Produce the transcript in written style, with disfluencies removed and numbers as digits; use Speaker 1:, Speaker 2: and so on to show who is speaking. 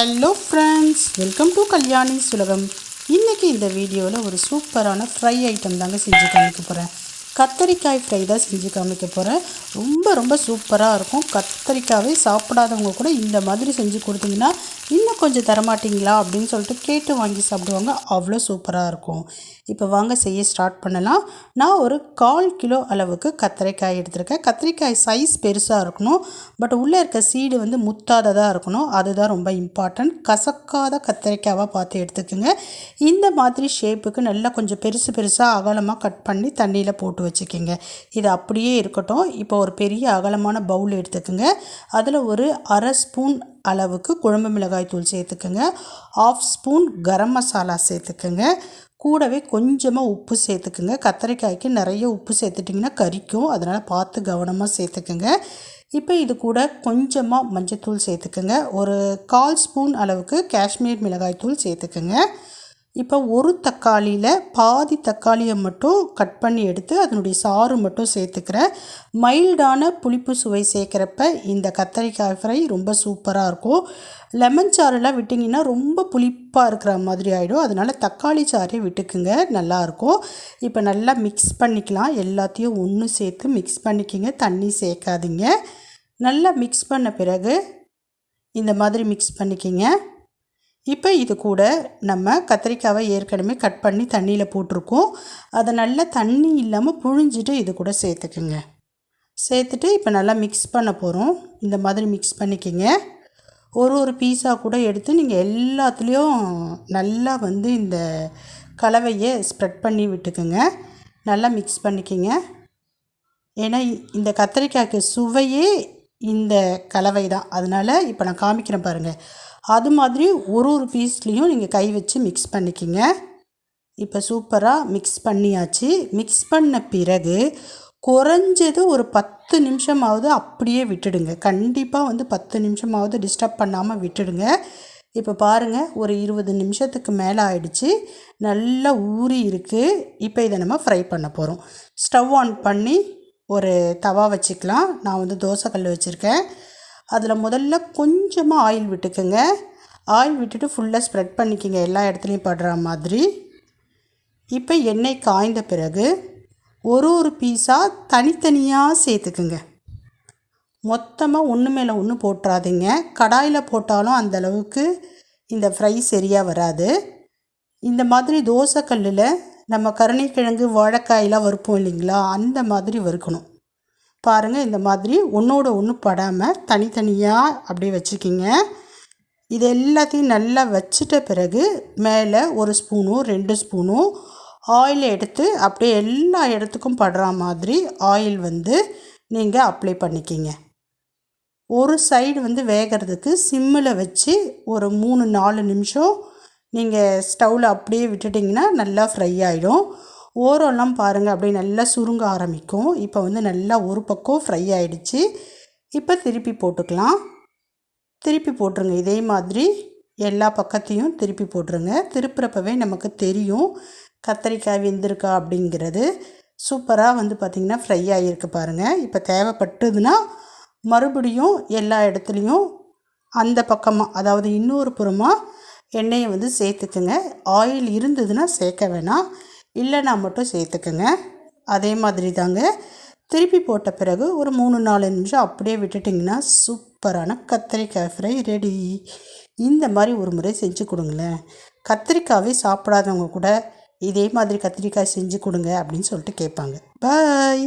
Speaker 1: Hello friends, welcome to Kalyani சுலகம். இன்றைக்கி இந்த வீடியோவில் ஒரு சூப்பரான ஃப்ரை ஐட்டம் தாங்க செஞ்சு காமிக்க போகிறேன். கத்தரிக்காய் ஃப்ரை தான் செஞ்சு காமிக்க போகிறேன். ரொம்ப சூப்பராக இருக்கும். கத்தரிக்காவே சாப்பிடாதவங்க கூட இந்த மாதிரி செஞ்சு கொடுத்தீங்கன்னா இன்னும் கொஞ்சம் தரமாட்டிங்களா அப்படின்னு சொல்லிட்டு கேட்டு வாங்கி சாப்பிடுவாங்க. அவ்வளோ சூப்பராக இருக்கும். இப்போ வாங்க செய்ய ஸ்டார்ட் பண்ணலாம். நான் ஒரு 1/4 கிலோ அளவுக்கு கத்திரிக்காய் எடுத்திருக்கேன். கத்திரிக்காய் சைஸ் பெருசாக இருக்கணும், பட் உள்ளே இருக்க சீடு வந்து முத்தாததாக இருக்கணும். அதுதான் ரொம்ப இம்பார்ட்டன்ட். கசக்காத கத்திரிக்காவாக பார்த்து எடுத்துக்கோங்க. இந்த மாதிரி ஷேப்புக்கு நல்லா கொஞ்சம் பெருசாக அகலமாக கட் பண்ணி தண்ணியில் போட்டு வச்சுக்கோங்க. இது அப்படியே இருக்கட்டும். இப்போ ஒரு பெரிய அகலமான பவுல் எடுத்துக்கோங்க. அதில் ஒரு 1/2 ஸ்பூன் அளவுக்கு குழம்பு மிளகாய் தூள் சேர்த்துக்கோங்க. 1/2 ஸ்பூன் கரம் மசாலா சேர்த்துக்கோங்க. கூடவே கொஞ்சமாக உப்பு சேர்த்துக்குங்க. கத்திரிக்காய்க்கு நிறைய உப்பு சேர்த்துட்டிங்கன்னா கரிக்கும், அதனால் பார்த்து கவனமாக சேர்த்துக்குங்க. இப்போ இது கூட கொஞ்சமாக மஞ்சத்தூள் சேர்த்துக்குங்க. ஒரு 1/4 ஸ்பூன் அளவுக்கு காஷ்மீர் மிளகாய் தூள் சேர்த்துக்குங்க. இப்போ ஒரு தக்காளியில் பாதி தக்காளியை மட்டும் கட் பண்ணி எடுத்து அதனுடைய சாறு மட்டும் சேர்த்துக்கிறேன். மைல்டான புளிப்பு சுவை சேர்க்குறப்ப இந்த கத்தரிக்காய் ஃப்ரை ரொம்ப சூப்பராக இருக்கும். லெமன் சாறுலாம் விட்டிங்கன்னா ரொம்ப புளிப்பாக இருக்கிற மாதிரி ஆகிடும். அதனால் தக்காளி சாறே விட்டுக்குங்க, நல்லாயிருக்கும். இப்போ நல்லா மிக்ஸ் பண்ணிக்கலாம். எல்லாத்தையும் ஒன்று சேர்த்து மிக்ஸ் பண்ணிக்கிங்க, தண்ணி சேர்க்காதீங்க. நல்லா மிக்ஸ் பண்ண பிறகு இந்த மாதிரி மிக்ஸ் பண்ணிக்கிங்க. இப்போ இது கூட நம்ம கத்திரிக்காவை ஏற்கனவே கட் பண்ணி தண்ணியில் போட்டிருக்கோம். அதை நல்லா தண்ணி இல்லாமல் புழிஞ்சிட்டு இது கூட சேர்த்துக்குங்க. சேர்த்துட்டு இப்போ நல்லா மிக்ஸ் பண்ண போகிறோம். இந்த மாதிரி மிக்ஸ் பண்ணிக்கிங்க. ஒரு பீஸாக கூட எடுத்து நீங்கள் எல்லாத்துலேயும் நல்லா வந்து இந்த கலவையை ஸ்ப்ரெட் பண்ணி விட்டுக்குங்க. நல்லா மிக்ஸ் பண்ணிக்கிங்க. ஏன்னா இந்த கத்திரிக்காய்க்கு சுவையே இந்த கலவை தான். அதனால் இப்போ நான் காமிக்கிறேன் பாருங்கள். அது மாதிரி ஒரு பீஸ்லேயும் நீங்கள் கை வச்சு மிக்ஸ் பண்ணிக்கிங்க. இப்போ சூப்பராக மிக்ஸ் பண்ணியாச்சு. மிக்ஸ் பண்ண பிறகு குறைஞ்சது ஒரு 10 நிமிஷமாவது அப்படியே விட்டுடுங்க. கண்டிப்பாக வந்து 10 நிமிஷமாவது டிஸ்டர்ப் பண்ணாமல் விட்டுடுங்க. இப்போ பாருங்கள், ஒரு 20 நிமிஷத்துக்கு மேலே ஆயிடுச்சு. நல்லா ஊறி இருக்குது. இப்போ இதை நம்ம ஃப்ரை பண்ண போகிறோம். ஸ்டவ் ஆன் பண்ணி ஒரு தவா வச்சுக்கலாம். நான் வந்து தோசைக்கல் வச்சுருக்கேன். அதில் முதல்ல கொஞ்சமாக ஆயில் விட்டுக்குங்க. ஆயில் விட்டுட்டு ஃபுல்லாக ஸ்ப்ரெட் பண்ணிக்கிங்க, எல்லா இடத்துலையும் படுற மாதிரி. இப்போ எண்ணெய் காய்ந்த பிறகு ஒரு பீஸாக தனித்தனியாக சேர்த்துக்குங்க. மொத்தமாக ஒன்று மேலே ஒன்று போட்டுறாதீங்க. கடாயில் போட்டாலும் அந்தளவுக்கு இந்த ஃப்ரை சரியாக வராது. இந்த மாதிரி தோசைக்கல்லில் நம்ம கருணைக்கிழங்கு வாழைக்காயெலாம் வறுப்போம் இல்லைங்களா, அந்த மாதிரி வறுக்கணும். பாருங்கள், இந்த மாதிரி ஒன்றோட ஒன்று படாமல் தனித்தனியாக அப்படியே வச்சுக்கிங்க. இது எல்லாத்தையும் நல்லா வச்சிட்ட பிறகு மேலே 1 ஸ்பூனோ 2 ஸ்பூனோ ஆயில் எடுத்து அப்படியே எல்லா இடத்துக்கும் படுற மாதிரி ஆயில் வந்து நீங்கள் அப்ளை பண்ணிக்கிங்க. ஒரு சைடு வந்து வேகிறதுக்கு சிம்மில் வச்சு ஒரு 3-4 நிமிஷம் நீங்கள் ஸ்டவ்வில் அப்படியே விட்டுட்டிங்கன்னா நல்லா ஃப்ரை ஆகிடும். ஓரெல்லாம் பாருங்கள், அப்படியே நல்லா சுருங்க ஆரம்பிக்கும். இப்போ வந்து நல்லா ஒரு பக்கம் ஃப்ரை ஆகிடுச்சு. இப்போ திருப்பி போட்டுக்கலாம். திருப்பி போட்டுருங்க. இதே மாதிரி எல்லா பக்கத்தையும் திருப்பி போட்டுருங்க. திருப்புறப்பவே நமக்கு தெரியும் கத்தரிக்காய் வெந்திருக்கா அப்படிங்கிறது. சூப்பராக வந்து பார்த்திங்கன்னா ஃப்ரை ஆகியிருக்கு பாருங்கள். இப்போ தேவைப்பட்டதுன்னா மறுபடியும் எல்லா இடத்துலையும் அந்த பக்கமாக, அதாவது இன்னொரு புறமாக எண்ணெயை வந்து சேர்த்துக்குங்க. ஆயில் இருந்ததுன்னா சேர்க்க வேணாம், இல்லைனா மட்டும் சேர்த்துக்குங்க. அதே மாதிரி தாங்க திருப்பி போட்ட பிறகு ஒரு 3-4 நிமிஷம் அப்படியே விட்டுட்டிங்கன்னா சூப்பரான கத்திரிக்காய் ஃப்ரை ரெடி. இந்த மாதிரி ஒரு முறை செஞ்சு கொடுங்களேன். கத்திரிக்காவே சாப்பிடாதவங்க கூட இதே மாதிரி கத்திரிக்காய் செஞ்சு கொடுங்க அப்படின்னு சொல்லிட்டு கேட்பாங்க. பாய்.